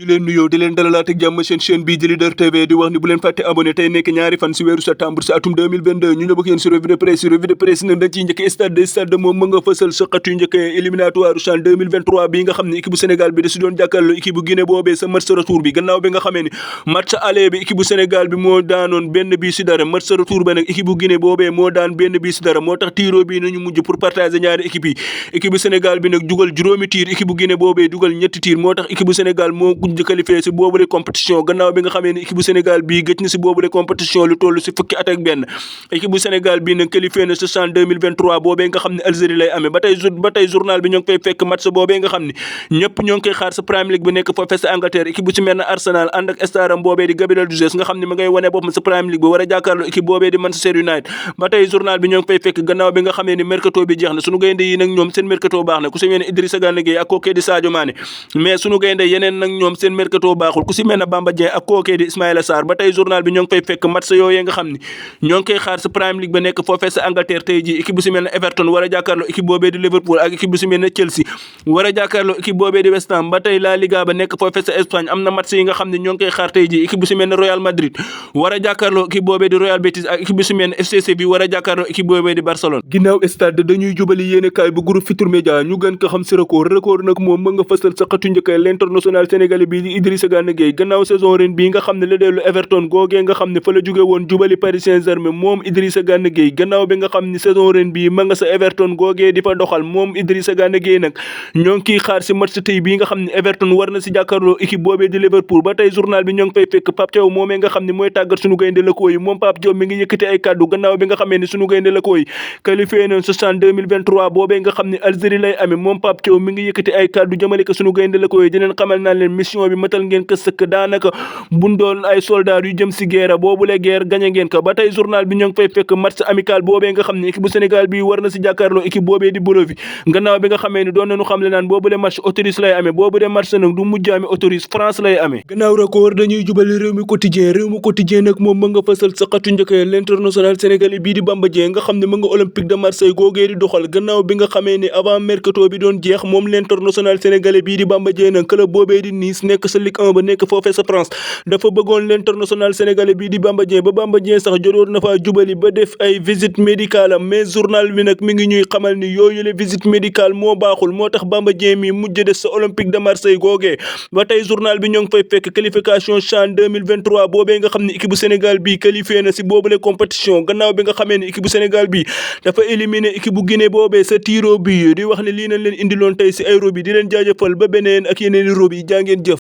di leen nuyoo di leen dalalaat ak jàmm seen chaîne bii di Leader TV di wax ni bu leen fàtte abonné tey nekk ñaari fan si weeru septembre si atum 2022 ñu ñëw ak yéen si revue de presse nag dañ ciy njëkk stade moom mu nga fësal sa xatu njëkk éliminatoire CHAN 2023 bii nga xam ne équipe bu Sénégal bi da si doon jàkkaarloo équipe bu Guinée boobee sa match retour bi gannaaw bi nga xamee ni match aller bi équipe bu Sénégal bi moo daanoon benn bii si dara match retour ba nag équipe bu Guinée boobee moo daan benn bii si dara moo tax tiro bi nañu mujj pour partager ñaari équipe yi équipe bu Sénégal bi nag dugal juróomi tir équipe bu Guinée boobee dugal ñetti tir moo tax équipe bu Sénégal moo gujj qualifié si boobule compétition gannaaw bi nga xamee ne équipe bu Sénégal bii gëj na si boobule compétition lu toll si fukki at ak benn équipe bu Sénégal bii nag qualifié na si CHAN 2023 boobee nga xam ne Algérie lay amee ba tey journal bi ñoo ngi fay fekk match boobee nga xam ne ñëpp ñoo ngi koy xaar sa Premier League bi nekk foofee sa Angleterre équipe bu ci mel ne Arsenal ànd ak staram boobee di Gabriel Jesus nga xam ne ma ngay wane boppam sa Premier League bi war a jàkkaarloo équipe boobee di Manchester United ba tey journal bi ñoo ngi fay fekk gannaaw bi nga xamee ni mercato bi jeex na sunu gaynde yi nag ñoom seen mercato baax na ku si mel ne Idrissa Gana Gueye ak kookee di Sadio Mané mais sunu gaynde yeneen nag ñoom seen mercato baaxul ku si mel ne Bamba Dieng ak kookee di Ismaïla Sarr ba tey journal bi ñoo ngi fay fekk match yooyee nga xam ne ñoo ngi koy xaar sa Premier League ba nekk foofee sa Angleterre tey ji équipe bu si mel ne Everton war a jàkkaarloo équipe boobee di Liverpool ak équipe bu si mel ne Chelsea war a jàkkaarloo équipe boobee di West Ham ba tey La Liga ba nekk foofee sa Espagne am na match yi nga xam ne ñoo ngi koy xaar tey ji équipe bu si mel ne Real Madrid war a jàkkaarloo équipe boobee di Real Betis ak équipe bu si mel ne FC Séville war a jàkkaarloo équipe boobee di Barcelone. Ginnaaw stade dañuy jubali yéenekaay bu groupe Futurs Médias ñu gën ko xam si record nag moom ma nga fësal sa xatu njëkk l'international sénégalais bii di Idrissa Gana Gueye gannaaw saison ren bii nga xam ne la dellu Everton googee nga xam ne fa la jóge woon jubali Paris Saint-Germain moom Idrissa Gana Gueye gannaaw bi nga xam ne saison ren bii ma nga sa Everton googee di fa doxal moom Idrissa Gana Gueye nag ñoo ngi kiy xaar si match tey bii nga xam ne Everton war na si jàkkaarloo équipe boobee di Liverpool ba tey journal bi ñoo ngi fay fekk Pape Thiaw moomee nga xam ne mooy tàggat suñu gaynde lëkoo yi moom Pape Thiaw mi ngi yëkkati ay kàddu gannaaw bi nga xamee ne suñu gaynde lëkoo yi qualifié nañ sa CHAN 2023 boobee nga xam ne Algérie lay amee moom Pape Thiaw mi ngi yëkkati ay kàddu jëmale ko suñu gaynde lëkoo yi dineen xamal naa leen mission bi matal ngeen ko sëkk daanaka buñ doon ay soldats yu jëm si guerre boobule guerre gañe ngeen ko ba tey journal bi ñoo ngi fay fekk match amical boobee nga xam ne équipe bu Sénégal bi war na si jàkkaarloo équipe boobee di Bolivie gannaaw bi nga xamee ni doon nañu xam le naan boobule match Autriche lay amee boobule match nag du mujj amee Autriche France lay amee gannaaw record dañuy jubali réew mi quotidien nag moom ma nga fësal sa xatu njëkk l'international sénégalais bii di Bamba Dieng nga xam ne ma nga Olympique de Marseille googee di doxal gannaaw bi nga xamee ni avant mercato bi doon jeex moom l'international sénégalais bii di Bamba Dieng nag club boobee di Nice nekk sa Ligue 1 ba nekk foofee sa France dafa bëggoon l'international sénégalais bii di Bamba Dieng sax jotoon na faa jubali ba def ay visite médicale am mais journal bi nag mi ngi ñuy xamal ni yooyu la visite médicale moo baaxul moo tax Bamba Dieng mi mujj des sa Olympique de Marseille googee ba tey journal bi ñoo ngi fay fekk qualification CHAN 2023 boobee nga xam ne équipe bu Sénégal bi qualifié na si boobule compétition gannaaw bi nga xamee ne équipe bu Sénégal bi dafa éliminé équipe bu Guinée boobee sa tiro bi di wax ne lii nañ leen indiloon tey si ay rob yi di leen jaajëfal ba beneen ak yeneen i rob yi jaa ngeen jëf